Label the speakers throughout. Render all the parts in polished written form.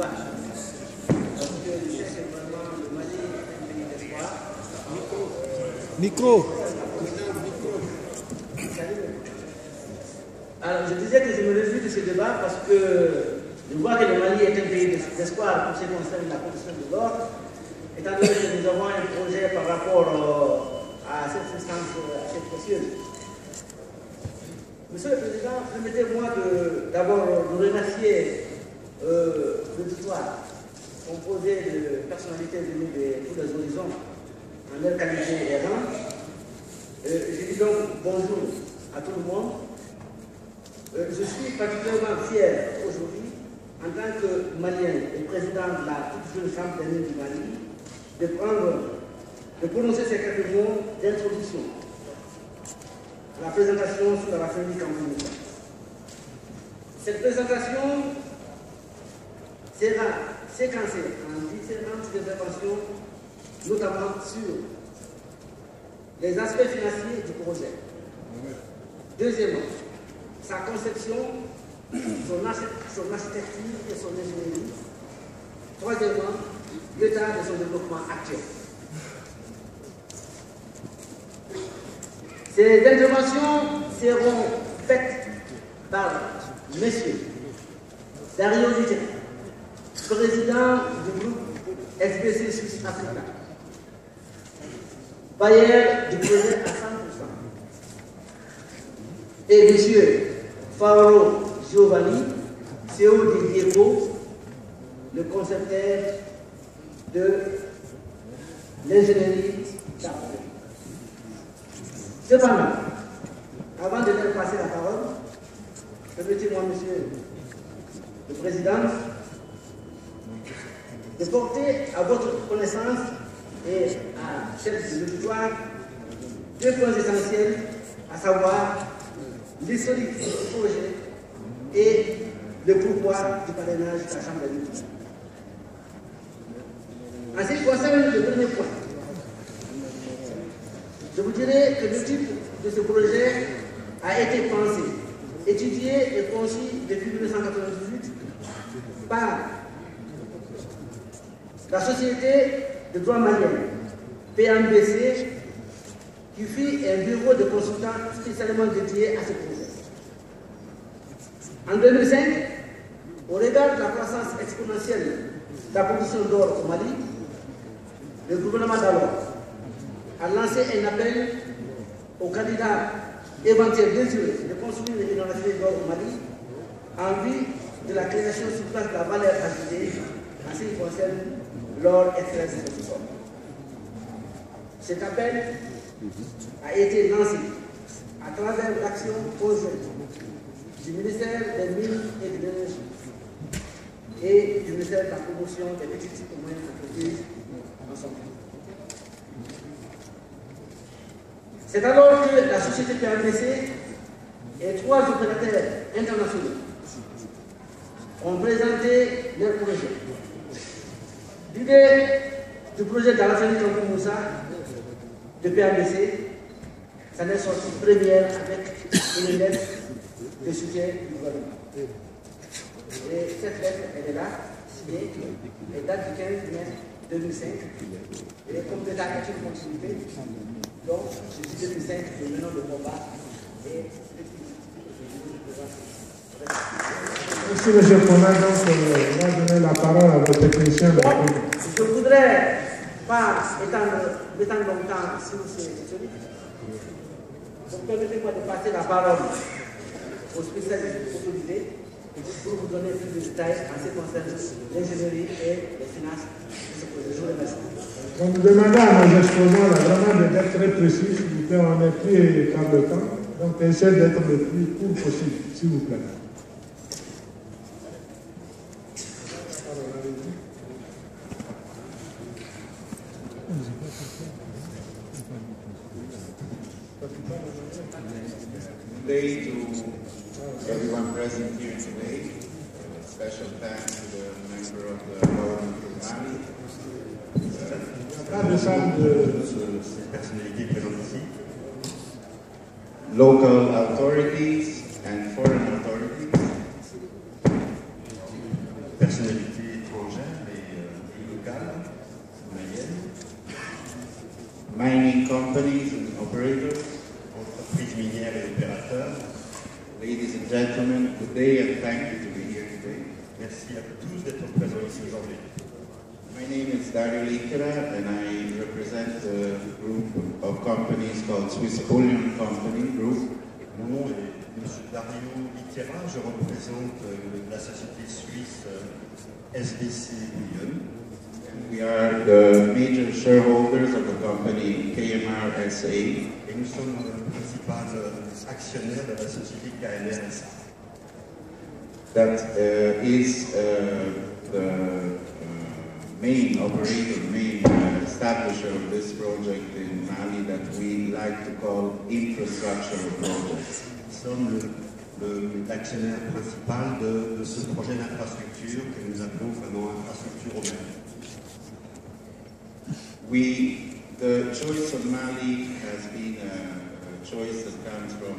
Speaker 1: vache. Parce que je sais que vraiment le Mali est un pays d'espoir.
Speaker 2: Micro.
Speaker 1: Alors je disais que je me réjouis de ce débat parce que je vois que le Mali est un pays d'espoir pour ce qui concerne la production de l'or, étant donné que nous avons un projet par rapport à cette substance assez précieuse. Monsieur le Président, permettez-moi d'abord de remercier l'auditoire composé de personnalités venues de tous les horizons en leur qualité et rang. Je dis donc bonjour à tout le monde. Je suis particulièrement fier aujourd'hui, en tant que Malien et président de la toute jeune Chambre des du Mali, de prononcer ces quelques mots d'introduction à la présentation sur la raffinerie Kangoumoussa. Cette présentation sera séquencée en différentes interventions, notamment sur les aspects financiers du projet. Deuxièmement, sa conception, son architecture et son ingénierie. Troisièmement, l'état de son développement actuel. Ces interventions seront faites par M. Dario Dite, président du groupe SBC Suisse Africa, bailleur du projet à 100%, et M. Paolo Giovanni, CEO de Diego, le concepteur de l'ingénierie d'Afrique. Cependant, avant de leur passer la parole, permettez-moi, Monsieur le Président, de porter à votre connaissance et à celle de l'auditoire deux points essentiels, à savoir l'historique du projet et le pourquoi du parrainage de la Chambre des ministres. En ce qui concerne le premier point, je vous dirais que le type de ce projet a été pensé, étudié et conçu depuis 1998 par la Société de droit malien, PMBC, qui fit un bureau de consultants spécialement dédié à ce projet. En 2005, au regard de la croissance exponentielle de la production d'or au Mali, le gouvernement d'alors a lancé un appel aux candidats éventuels désireux de construire une raffinerie d'or au Mali en vue de la création sur place de la valeur ajoutée en ce qui concerne l'or extrait de ce sol. Cet appel a été lancé à travers l'action conjointe du ministère des Mines et de l'Énergie et du ministère de la Promotion des petites et moyennes entreprises ensemble. C'est alors que la société PMBC et trois opérateurs internationaux ont présenté leur projet. L'idée du projet de la raffinerie Kangoumoussa de PMBC, ça n'est sorti première avec une lettre de soutien du gouvernement. Et cette lettre, elle est là, signée, elle date du 15 mai 2005. Elle est complétée avec une continuité. Donc, je suis 2005, le menant de combat. Et
Speaker 3: merci, M. Kona. Donc, on va donner la parole à votre technicien.
Speaker 1: Je voudrais pas m'étendre longtemps sur ce truc. Donc, permettez-moi de passer la parole aux spécialistes autorisés pour vous donner plus de détails en ce qui concerne l'ingénierie et les finances de ce projet. Je vous remercie.
Speaker 3: Donc, nous demandons à nos exposants vraiment d'être très précis, s'il vous plaît. On est pris par le temps. Donc, essayez d'être le plus court possible, s'il vous plaît.
Speaker 4: Day to everyone present here today. Special thanks to the member of the government of Mali. Local authorities and foreign authorities.
Speaker 5: Personnalités
Speaker 4: companies and operators,
Speaker 2: entreprises minières et opérateurs.
Speaker 4: ladies and gentlemen, good day and thank you to be here today.
Speaker 2: Merci à tous d'être présents ici aujourd'hui.
Speaker 4: My name is Dario Lichera and I represent a group of companies called Swiss Bullion Company Group.
Speaker 2: Mon nom est M. Dario Lichera, je représente la société suisse SBC Bullion.
Speaker 4: And we are the major shareholders of the company KMR SA.
Speaker 2: Et nous sommes le principal actionnaire de la société KMR SA.
Speaker 4: That is the main operator, main establisher of this project in Mali that we like to call infrastructure projects.
Speaker 2: Nous sommes l'actionnaire principal de ce projet d'infrastructure que nous appelons vraiment infrastructure au Mali.
Speaker 4: The choice of Mali has been a choice that comes from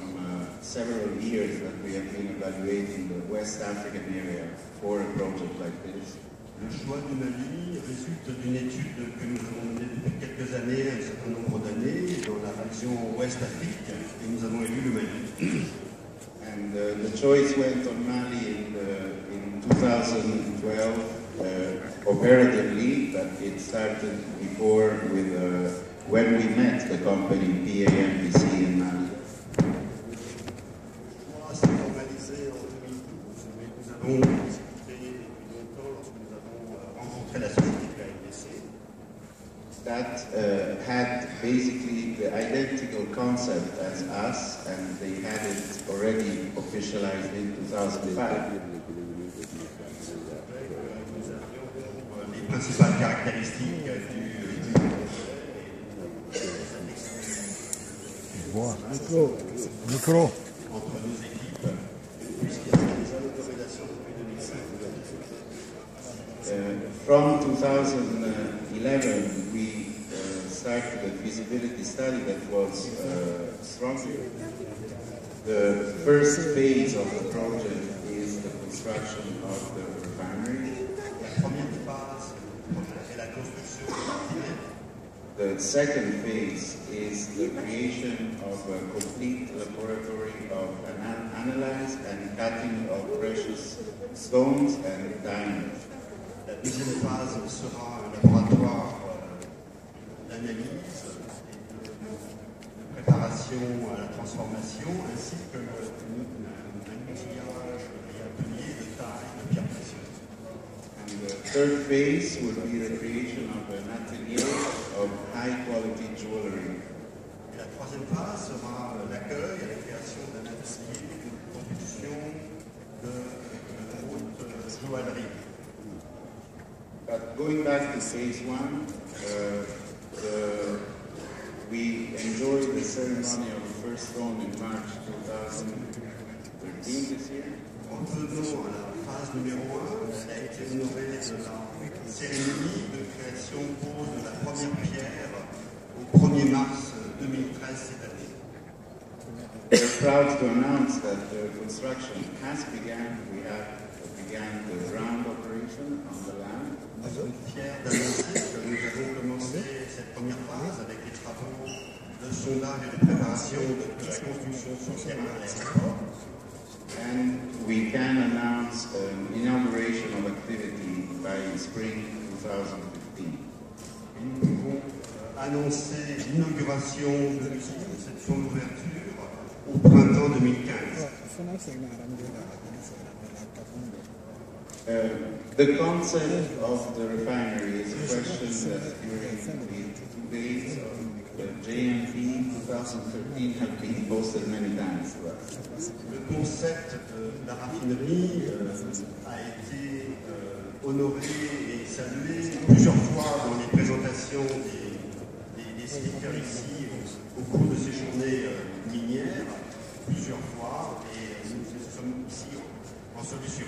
Speaker 4: several years that we have been evaluating the West African area for a project like this.
Speaker 2: Le choix du Mali résulte d'une étude que nous avons menée depuis quelques années, un certain nombre d'années, dans la région Ouest Afrique, et nous avons élu le Mali.
Speaker 4: And the choice went on Mali in 2012 operatively, but it started before with when we met the company PAMBC in Mali.
Speaker 2: Le choix s'est formalisé en 2012, mais nous avons discuté longtemps lorsque nous avons rencontré la société PAMBC.
Speaker 4: That had basically the identical concept as us, and they had it already officialized in 2005.
Speaker 2: Les principales caractéristiques du
Speaker 3: Micro.
Speaker 2: entre nos équipes, puisqu'il y a déjà l'autorisation depuis 2005.
Speaker 4: From 2011, we started a feasibility study that was stronger. The first phase of the project is the construction of the refinery.
Speaker 2: La première phase du projet est la construction de la raffinerie.
Speaker 4: The second phase is the creation of a complete laboratory of analyze and cutting of precious stones and diamonds.
Speaker 2: La deuxième phase sera un laboratoire d'analyse et de préparation à la transformation, ainsi que un outillage et atelier de taille de pierres précieuses.
Speaker 4: And the third phase will be the creation of an atelier of high-quality jewelry.
Speaker 2: Et la troisième phase sera l'accueil et la création d'un atelier de production de haute joaillerie.
Speaker 4: But going back to phase one, we enjoyed the ceremony of the first stone in March 2013 this year.
Speaker 2: Revenons à la phase numéro 1, elle a été honorée de la cérémonie de création pose de la première pierre au 1er mars 2013 cette année.
Speaker 4: We're proud to announce that the construction has begun. We have began the ground operation on the land.
Speaker 2: Nous sommes fiers d'annoncer que nous avons commencé cette première phase avec les travaux de sondage et de préparation de la construction sur terrain à l'aéroport.
Speaker 4: And we can announce an inauguration of activity by spring 2015.
Speaker 2: Et nous pouvons annoncer l'inauguration de l'usine, cette ouverture, au printemps 2015.
Speaker 4: The concept of the refinery is a question that during the 2 days of the JMP 2013 have been posted many times to us.
Speaker 2: Le concept de la raffinerie a été honoré et salué plusieurs fois dans les présentations des speakers ici au cours de ces journées minières, plusieurs fois, et nous sommes ici en solution.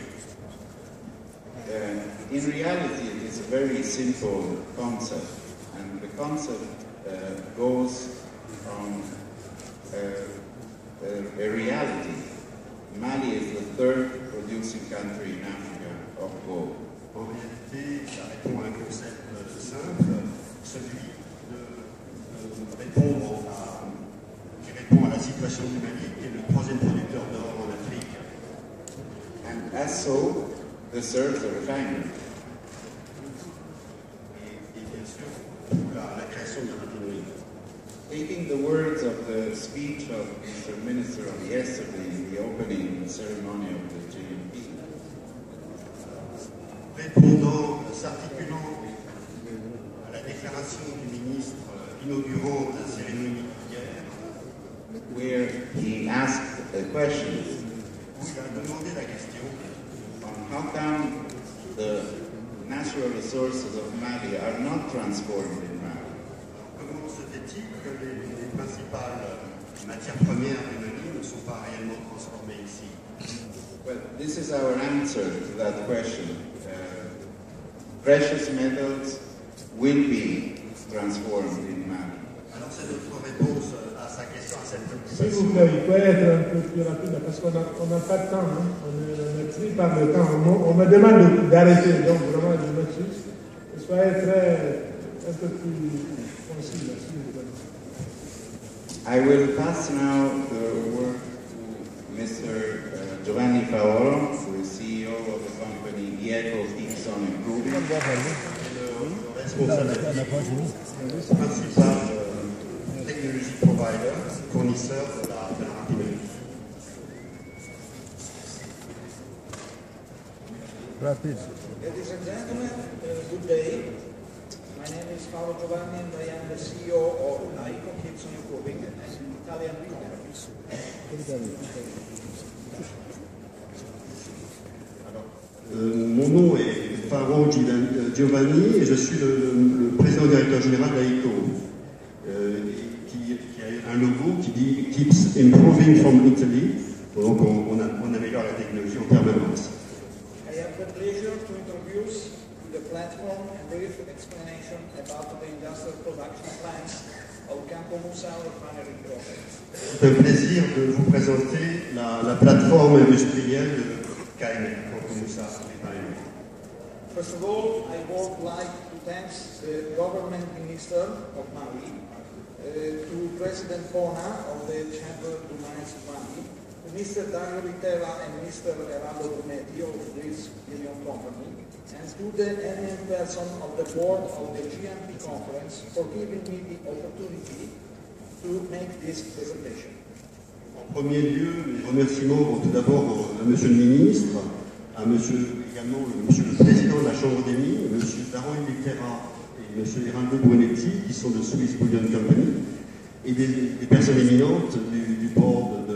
Speaker 4: In reality, it is a very simple concept, and the concept goes on a reality. Mali is the third producing country in Africa of gold.
Speaker 2: En réalité, ça répond à un concept simple, celui de répondre répond à la situation du Mali, qui est le troisième producteur d'or en Afrique.
Speaker 4: And as so, deserves a refinery.
Speaker 2: Et bien sûr, la création de raffinerie.
Speaker 4: Taking the words of the speech of Mr. Minister of yesterday in the opening ceremony of the GMP,
Speaker 2: s'articulant à la déclaration du ministre inaugurant la cérémonie hier,
Speaker 4: where he asked a question
Speaker 2: où il a demandé la question
Speaker 4: on how come the natural resources of Mali are not transformed in Mali.
Speaker 2: comment se fait-il que les principales matières premières du Mali ne sont pas réellement transformées ici?
Speaker 4: Well, this is our answer to that question. Precious metals will be transformed in Mali.
Speaker 2: Alors c'est notre réponse à sa question, à cette
Speaker 3: S'il vous
Speaker 2: préoccupation.
Speaker 3: plaît, il peut être un peu plus rapide parce qu'on n'a pas de temps. Hein. On est pris par le temps. On me demande d'arrêter, donc vraiment, je m'excuse. Soyez un peu plus concis là, s'il vous plaît.
Speaker 4: I will pass now the word to Mr. Giovanni Paolo, who is CEO of the company IECO Dixon Improving.
Speaker 2: Le responsable principal technology provider, fournisseur de la raffinerie.
Speaker 1: Ladies and gentlemen, good day. My name is Paolo Giovanni and I am the CEO of IECO Dixon Improving, an Italian company.
Speaker 2: Mon nom est Paolo Giovanni et je suis le président directeur général d'IECO, qui a un logo qui dit Keeps Improving from Italy. Donc on améliore la technologie en permanence.
Speaker 1: I have the pleasure to introduce the platform and brief explanation about the industrial production plans of Campo Musa Refinery Project.
Speaker 2: C'est un plaisir de vous présenter la plateforme industrielle de KMR, Campo Musa Refinery.
Speaker 1: First of all, I would like to thank the government minister of Mali, to President Bona of the Chamber of Mines of Mali, to Mr. Dario Vitella and Mr. Eraldo Brunetti of this Union Company, and to the eminent person of the board of the GMP conference for giving me the opportunity to make this presentation.
Speaker 2: En premier lieu, mes remerciements vont tout d'abord à Monsieur le ministre, à également Monsieur le président de la Chambre des mines, Monsieur Dario Vitella et Monsieur Eraldo Brunetti, qui sont de Swiss Bullion Company, et des personnes éminentes du board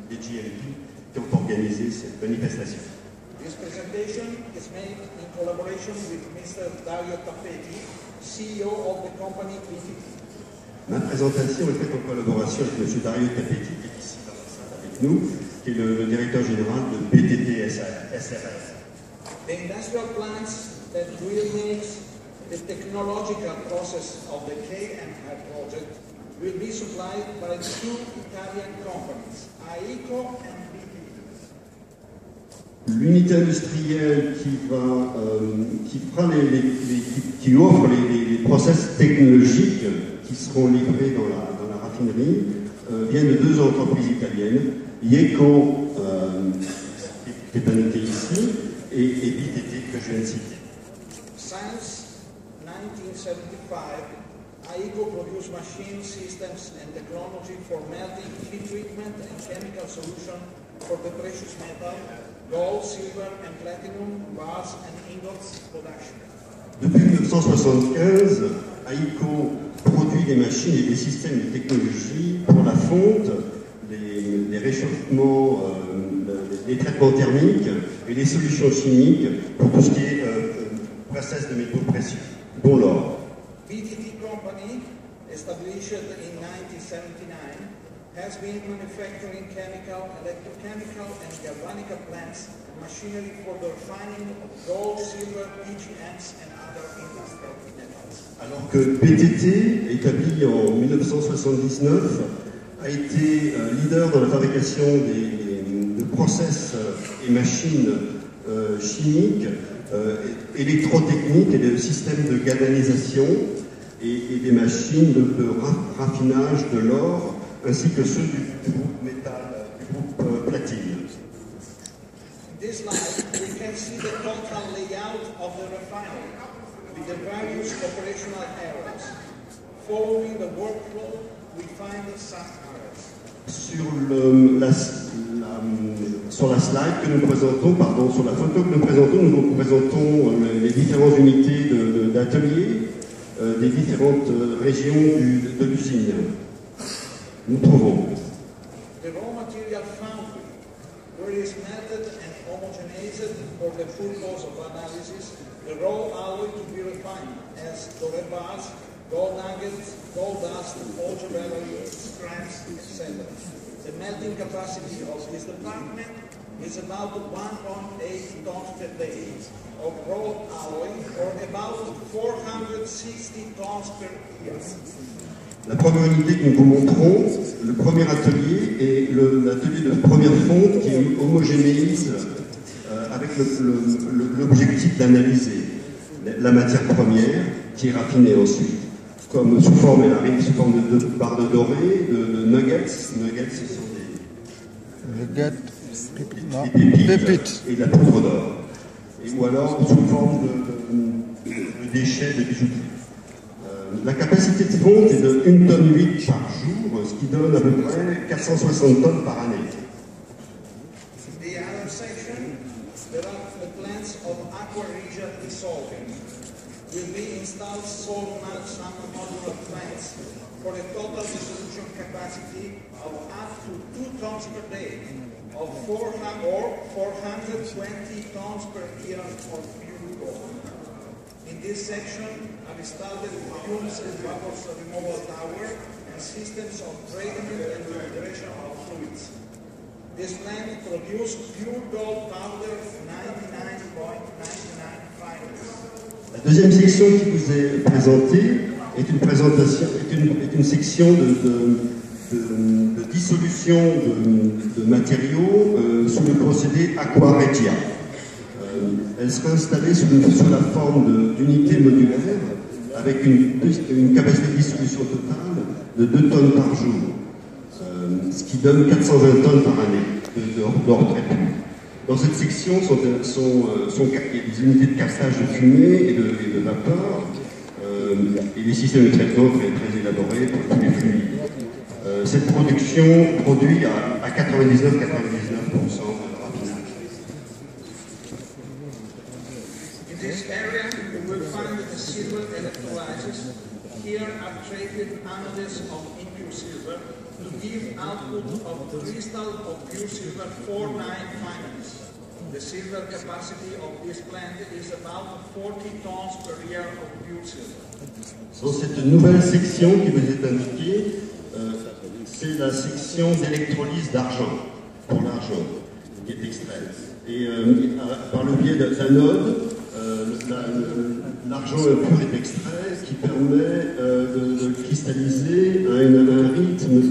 Speaker 2: des GMP qui ont organisé cette manifestation.
Speaker 1: This presentation is made in collaboration with Mr. Dario Tappeti, CEO of the company BTT.
Speaker 2: Ma présentation est faite en collaboration avec M. Dario Tappeti, qui est ici dans la salle avec nous, qui est le directeur général de BTT SRL.
Speaker 1: The industrial plants that will make the technological process of the KMR project will be supplied by two Italian companies, IECO and BTT.
Speaker 2: L'unité industrielle qui offre les process technologiques qui seront livrés dans la raffinerie vient de deux entreprises italiennes, IECO, qui est indiqué ici, et BTT que je viens de citer.
Speaker 1: Since 1975, IECO produced machine systems and technology for melting, heat treatment and chemical solution for the precious metal, gold, silver and platinum, bars and ingots production.
Speaker 2: Depuis 1975, IECO produit des machines et des systèmes de technologie pour la fonte, les réchauffements, les traitements thermiques et les solutions chimiques pour tout ce qui est process de métaux précieux, dont l'or.
Speaker 1: BTT Company, established in 1979, has been manufacturing chemical, electrochemical and galvanic plants and machinery for the refining of gold, silver, PGMs and other industrial metals.
Speaker 2: Alors que BTT, établi en 1979, a été leader dans la fabrication de process et machines chimiques, électrotechniques et de systèmes de galvanisation et des machines de raffinage de l'or ainsi que ceux du groupe métal, du groupe platine.
Speaker 5: In this slide, we can see the total layout of the refinery with the various operational areas. Following the workflow, we find the sub-areas.
Speaker 2: Sur la slide que nous présentons, pardon, sur la photo que nous présentons les différentes unités d'atelier des différentes régions de l'usine. Nous trouvons
Speaker 5: The raw material foundry, where it is melted and homogenized for the purpose of analysis, the raw alloy to be refined as doré bars, gold nuggets, gold dust, ultraviolet strands, etc. The melting capacity of this department is about 1.8 tons per day of raw alloy, or about 460 tons per year.
Speaker 2: la première unité que nous vous montrons, le premier atelier est l'atelier de première fonte qui homogénéise avec l'objectif d'analyser la matière première qui est raffinée ensuite. Comme sous forme, elle arrive sous forme de barres de doré, de nuggets. Nuggets, ce sont des pépites et de la poudre d'or. Ou alors sous forme de déchets de bijouterie. La capacité de fonte est de 1,8 tonne par jour, ce qui donne à peu près 460 tonnes par année.
Speaker 5: The other section, there are the plants of aqua regia dissolving. Will be installed salt modular plants for a total dissolution capacity of up to 2 tons per day, of 420 tons per year of pure gold. In this section, I've installed fumes and vapor removal tower and systems of treatment and filtration of fluids. This plant produces pure gold powder 99.99 fibers.
Speaker 2: La deuxième section qui vous est présentée est une section de dissolution de matériaux sous le procédé aqua regia. Elle sera installée sous la forme d'unités modulaires avec une capacité de dissolution totale de 2 tonnes par jour, ce qui donne 420 tonnes par année d'or très pur. Dans cette section il y a des unités de cassage de fumée et de vapeur et des systèmes de traitement très élaborés pour tous les fluides. Cette production produit à 99% de raffinage.
Speaker 5: In this area, you will find the silver electrolyzers. Here are treated anodes of impure silver to give output of crystal of pure silver 49 finance. The silver capacity of this plant is about 40 tons per year of pure silver.
Speaker 2: Dans cette nouvelle section qui vous est indiquée, c'est la section d'électrolyse d'argent, pour l'argent, qui est extrait. Et par le biais d'anodes, l'argent pur est extrait, ce qui permet de cristalliser à un rythme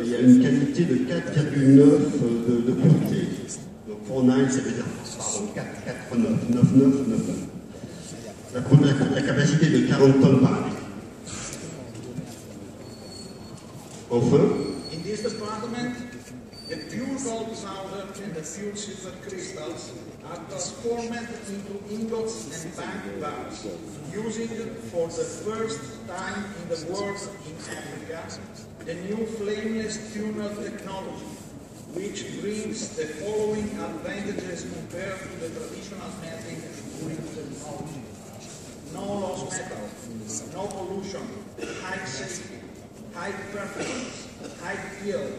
Speaker 2: et à une qualité de 4,9 de pureté. Donc 4,9, ça veut dire, pardon, 4,9, 9,9. La capacité est de 40 tonnes par année. Enfin,
Speaker 5: in this department, the pure gold powder and the pure silver crystals are transformed into ingots and bank bars, using for the first time in the world in Africa the new flameless tunnel technology, which brings the following advantages compared to the traditional melting technology. No lost metal, no pollution, high safety, high performance, high yield,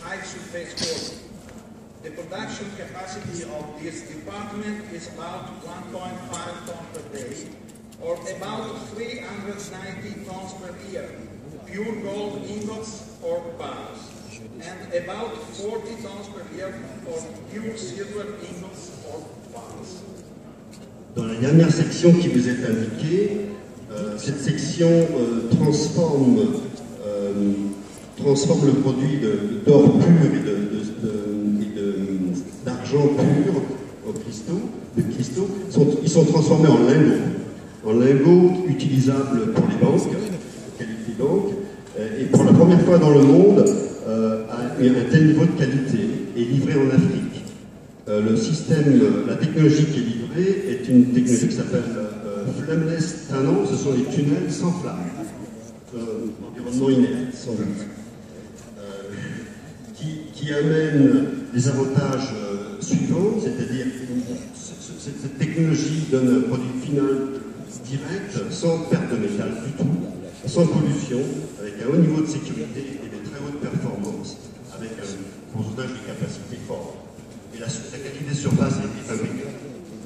Speaker 5: high surface quality. The production capacity of this department is about 1.5 tons per day, or about 390 tons per year, pure gold ingots or bars, and about 40 tons per year for pure silver ingots or bars.
Speaker 2: Dans la dernière section qui vous est indiquée, cette section transforme le produit d'or pur et d'argent pur en cristaux. Ils sont transformés en lingots utilisables pour les banques, qualité banque. Et pour la première fois dans le monde, a un tel niveau de qualité et livré en Afrique. Le système, la technologie qui est livrée est une technologie qui s'appelle Flameless Tunnel, ce sont les tunnels sans flamme, environnement inerte, sans flamme, qui amène les avantages suivants, c'est-à-dire que cette technologie donne un produit final direct, sans perte de métal du tout, sans pollution, avec un haut niveau de sécurité et de très haute performance, avec un pourcentage de capacité fort. Et la qualité de surface est impeccable,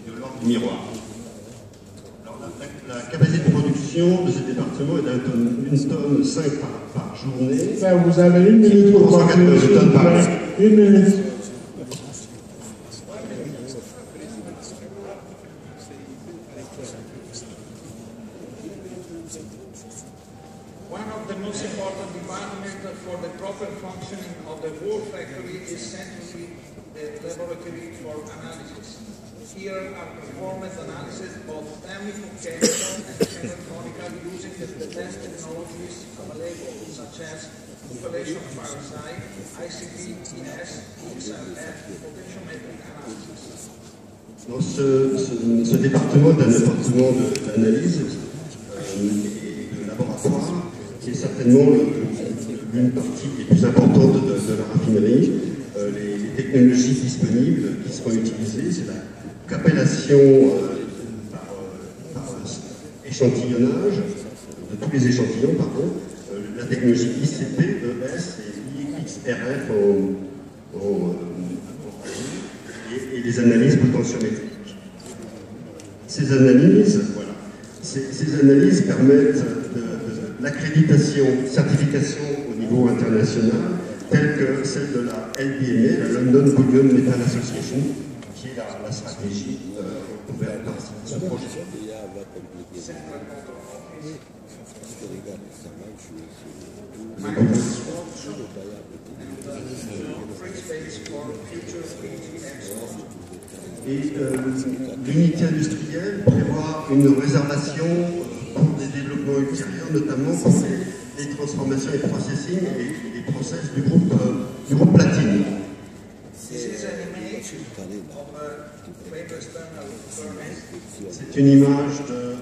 Speaker 2: de l'ordre du miroir. Alors, la capacité de production de ce département est d'une tonne 5 par journée.
Speaker 3: Ça, vous avez 1 minute pour voir
Speaker 2: tonnes par an.
Speaker 3: 1 minute.
Speaker 5: One of the most important departments for the proper functioning of the wool factory is centrally the laboratory for analysis. Here are performed analysis both thermical, chemical, and electronical using the best technologies available, such as population parasite, ICP, ES, XRF, potentiometric analysis.
Speaker 2: Dans ce département est un département d'analyse et de laboratoire qui est certainement l'une partie les plus importantes de la raffinerie. Les technologies disponibles qui seront utilisées, c'est la capellation par échantillonnage de tous les échantillons, la technologie ICP, ES et XRF et les analyses potentiométriques. Ces analyses permettent de l'accréditation, certification au niveau international, telle que celle de la LBMA, la London Bullion Metal Association, qui est la stratégie ouverte par ce projet. Et l'unité industrielle prévoit une réservation pour des développements ultérieurs, notamment pour les transformations et processing et les process du groupe platine. C'est une image de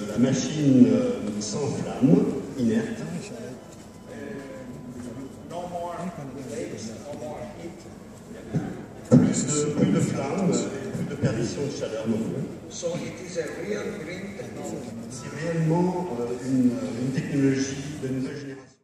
Speaker 2: la machine sans flamme, inerte. Plus de flammes, plus de perdition de chaleur non plus.
Speaker 5: So it is a real green technology.
Speaker 2: C'est réellement une technologie de nouvelle génération.